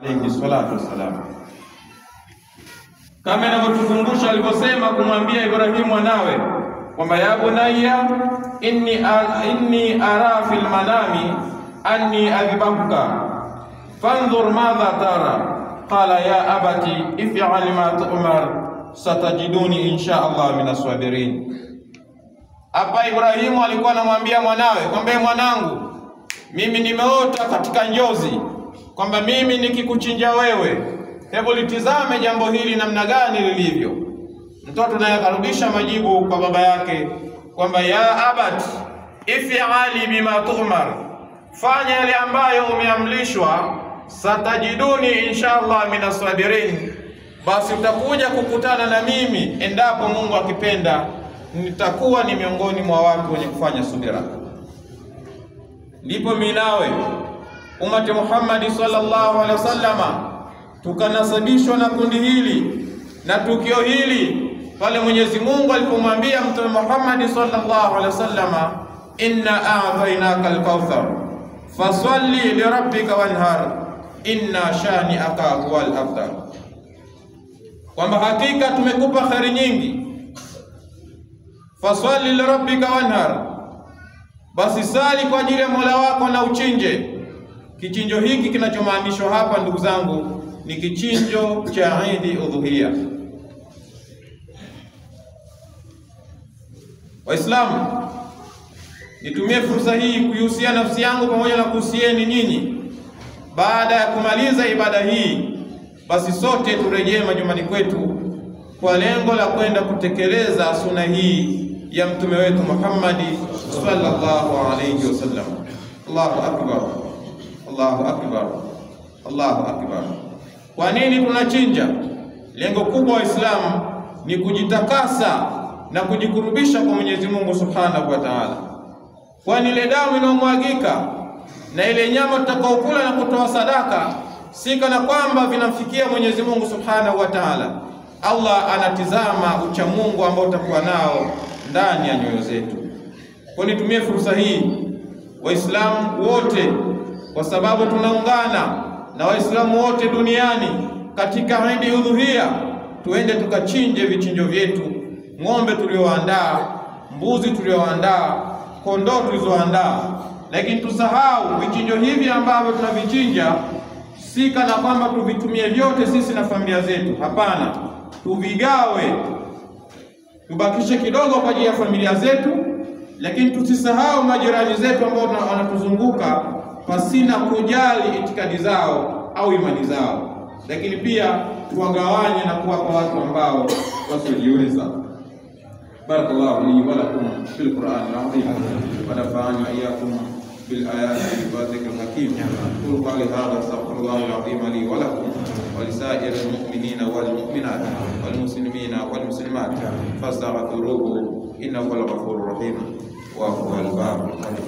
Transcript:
alayhi salatu wassalam. Kama inavyotukumbusha aliposema kumwambia Ibrahimu mwanawe kwamba ya bunayya inni ara fil manami anni adhibahuka fanzur madha tara qala ya abati if'al ma tu'mar satajiduni insha Allah minas sabirin. Hapa Ibrahimu alikuwa anamwambia mwanawe kwamba mwanangu, mimi nimeota katika njozi kwamba mimi nikikuchinja wewe, hebu litizame jambo hili namna gani lilivyo. Mtoto naye akarudisha majibu kwa baba yake kwamba ya abati if'ali bima tu'mar, fanya yale ambayo umeamrishwa, satajiduni inshallah minas sabirin, basi utakuja kukutana na mimi endapo Mungu akipenda, nitakuwa ni miongoni mwa watu wenye kufanya subira. Ndipo mimi nawe umati Muhammad sallallahu alaihi wasallama tukanasibishwa na kundi hili na tukio hili pale Mwenyezi Mungu alipomwambia Mtume Muhammad sallallahu alaihi wasallama, inna a'tainaka al-kauthar fasalli li rabbika wanhar inna shani'aka huwal abtar, kwamba hakika tumekupa khairi nyingi. Fasalli li rabbika wanhar, basi sali kwa ajili ya Mola wako na uchinje. Kichinjo hiki kinachomaanishwa hapa ndugu zangu ni kichinjo cha Eid Udhuhiya. Waislamu, nitumie fursa hii kuihusia nafsi yangu pamoja na kuhusieni nyinyi. Baada ya kumaliza ibada hii, basi sote turejee majumbani kwetu kwa lengo la kwenda kutekeleza sunna hii ya mtume wetu Muhammad sallallahu alayhi wasallam. Allahu akbar, Allahu akbar, Allahu akbar. Kwa nini tunachinja? Lengo kubwa wa Uislamu ni kujitakasa na kujikurubisha kwa Mwenyezi Mungu Subhanahu wa Ta'ala. Kwani ile damu inayomwagika na ile nyama tutakaokula na kutoa sadaka si kana kwamba vinamfikia Mwenyezi Mungu Subhanahu wa Ta'ala. Allah anatizama ucha Mungu ambao utakuwa nao ndani ya nyoyo zetu. Kwa nitumie fursa hii Waislamu wote, kwa sababu tunaungana na Waislamu wote duniani katika Eid Udhuhiya, tuende tukachinje vichinjo vyetu, ng'ombe tulioandaa, mbuzi tulioandaa, kondoo tulizoandaa. Lakini tusahau vichinjo hivi ambavyo tunavichinja si kana kwamba tuvitumie vyote sisi na familia zetu. Hapana, tuvigawe, tubakishe kidogo kwa ajili ya familia zetu, lakini tusisahau majirani zetu ambao wanatuzunguka pasina kujali itikadi zao au imani zao. Lakini pia tuwagawanye na kuwapa watu ambao wasiojiweza. Barakallahu li wa lakum fil Qur'an al-azim wa nafa'ani wa iyyakum bil ayati wa dhikril hakim. Qul qali hadha astaghfirullah al-azim li wa lakum wa li sa'iril mu'minina wal mu'minat wal muslimina wal muslimat fastaghfiruhu innahu huwal ghafurur rahim wa huwal barrul karim.